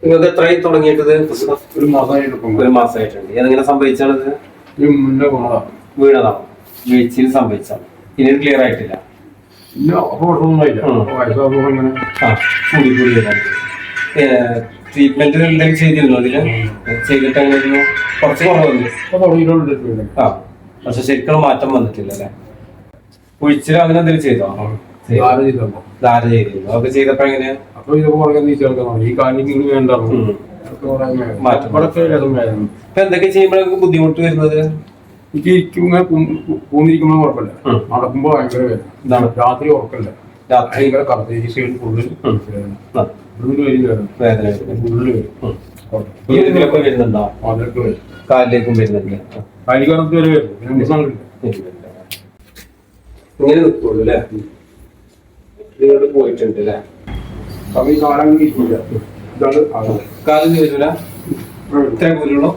നിങ്ങൾക്ക് എത്രയായി തുടങ്ങിയിട്ടത്? ഒരു മാസമായിട്ടുണ്ട്. ഏതെങ്ങനെ സംഭവിച്ചാണത്? വീണതാണോ? വീഴ്ചയിൽ സംഭവിച്ചാണ്. ഇനി ക്ലിയർ ആയിട്ടില്ല. ട്രീറ്റ്മെന്റ് എന്തെങ്കിലും ചെയ്തിരുന്നോ? അതില് ചെയ്തിട്ട് അങ്ങനെ കുറച്ച് കുറവല്ലേ? ആ, പക്ഷെ ശരിക്കും മാറ്റം വന്നിട്ടില്ല അല്ലെ? കുഴിച്ചിൽ അങ്ങനെ എന്തെങ്കിലും ചെയ്തോ? ധാര ചെയ്തിരുന്നു. അതൊക്കെ ചെയ്തപ്പോ എങ്ങനെയാ? ഈ കാലിന് വേണ്ട ഇപ്പൊ എന്തൊക്കെ ചെയ്യുമ്പോഴൊക്കെ ബുദ്ധിമുട്ട് വരുന്നത്? എനിക്ക് പൂന്നിരിക്കുമ്പോ കുഴപ്പമില്ല, നടക്കുമ്പോ ഭയങ്കര വേദന, രാത്രി ഉറക്കല്ല, രാത്രി ഭയങ്കര കറുത്ത സൈഡ് ഫുള്ളിൽ വരുന്നുണ്ടോ? കാലിലേക്കും വരുന്നുണ്ട്. കാലിക്കകത്ത് വരെ വരും. ഇങ്ങനെ നിൽക്കുള്ളൂ അല്ലേ? ഇങ്ങോട്ട് പോയിട്ടുണ്ട് അല്ലേ? കാലം ഇരിക്കില്ല. ഇതാണ് കാലം വരില്ല. ഇത്ര പോലുള്ളൂ.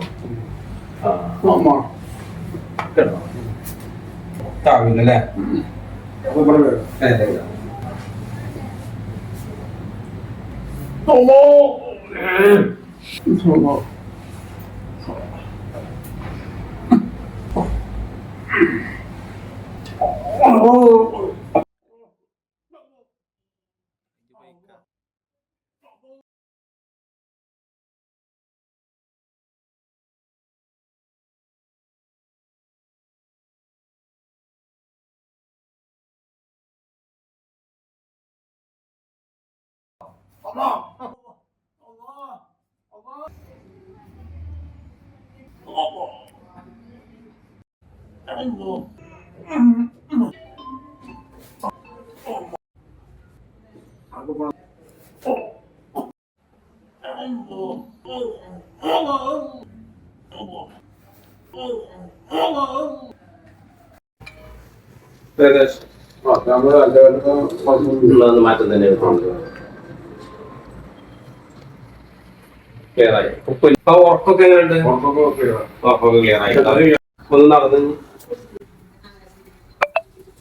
താവില്ലല്ലേ? മാറ്റം തന്നെ ഉറക്കൊക്കെ എങ്ങനെയുണ്ട്? ഉറക്കൊക്കെ ക്ലിയർ ആയിട്ട് ഒന്ന് നടന്ന്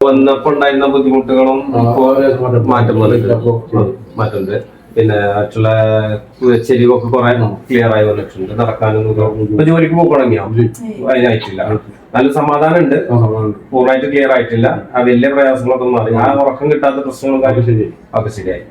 വന്നപ്പോ ഉണ്ടായിരുന്ന ബുദ്ധിമുട്ടുകളും മാറ്റുണ്ട്. പിന്നെ മറ്റുള്ള ചെരിവൊക്കെ കുറെ ക്ലിയർ ആയി വന്നിട്ടുണ്ട്. നടക്കാനും ഇപ്പൊ ജോലിക്ക് പോയി തുടങ്ങിയോ? അതിനായിട്ടില്ല. നല്ല സമാധാനം ഉണ്ട്. പൂർണ്ണമായിട്ട് ക്ലിയർ ആയിട്ടില്ല. ആ വലിയ പ്രയാസങ്ങളൊക്കെ മാറി. ആ ഉറക്കം കിട്ടാത്ത പ്രശ്നങ്ങളും കാര്യം ഒക്കെ ശരിയായി.